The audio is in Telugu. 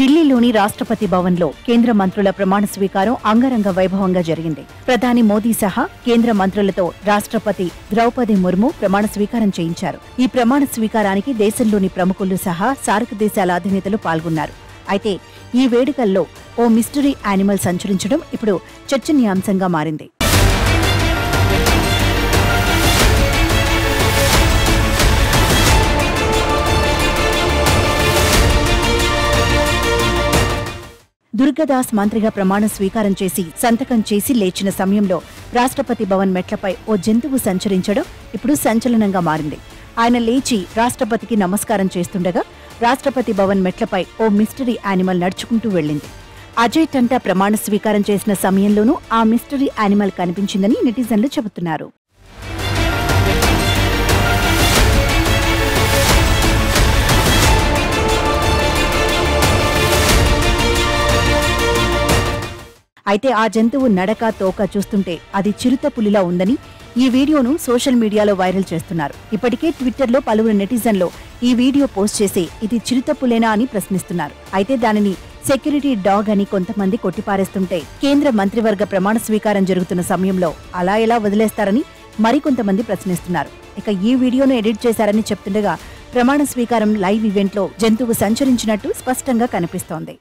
ఢిల్లీలోని రాష్ట్రపతి భవన్లో కేంద్ర మంత్రుల ప్రమాణ స్వీకారం అంగరంగ వైభవంగా జరిగింది. ప్రధాని మోదీ సహా కేంద్ర మంత్రులతో రాష్ట్రపతి ద్రౌపది ముర్ము ప్రమాణ స్వీకారం చేయించారు. ఈ ప్రమాణ స్వీకారానికి దేశంలోని ప్రముఖులు సహా సార్క్ దేశాల అధినేతలు పాల్గొన్నారు. అయితే ఈ వేడుకల్లో ఓ మిస్టరీ యానిమల్ సంచరించడం ఇప్పుడు చర్చనీయాంశంగా మారింది. దుర్గదాస్ మంత్రిగా ప్రమాణ స్వీకారం చేసి సంతకం చేసి లేచిన సమయంలో రాష్ట్రపతి భవన్ మెట్లపై ఓ జంతువు సంచరించడం ఇప్పుడు సంచలనంగా మారింది. ఆయన లేచి రాష్ట్రపతికి నమస్కారం చేస్తుండగా రాష్ట్రపతి భవన్ మెట్లపై ఓ మిస్టరీ యానిమల్ నడుచుకుంటూ వెళ్లింది. అజయ్ టంటా ప్రమాణ స్వీకారం చేసిన సమయంలోనూ ఆ మిస్టరీ యానిమల్ కనిపించిందని నెటిజన్లు చెబుతున్నారు. అయితే ఆ జంతువు నడక తోక చూస్తుంటే అది చిరుతపులిలా ఉందని ఈ వీడియోను సోషల్ మీడియాలో వైరల్ చేస్తున్నారు. ఇప్పటికే ట్విట్టర్లో పలువురు నెటిజన్లు ఈ వీడియో పోస్ట్ చేసి ఇది చిరుతపులేనా అని ప్రశ్నిస్తున్నారు. అయితే దానిని సెక్యూరిటీ డాగ్ అని కొంతమంది కొట్టిపారేస్తుంటే కేంద్ర మంత్రివర్గ ప్రమాణ స్వీకారం జరుగుతున్న సమయంలో అలా ఎలా వదిలేస్తారని మరికొంతమంది ప్రశ్నిస్తున్నారు. ఇక ఈ వీడియోను ఎడిట్ చేశారని చెప్తుండగా ప్రమాణ స్వీకారం లైవ్ ఈవెంట్లో జంతువు సంచరించినట్టు స్పష్టంగా కనిపిస్తోంది.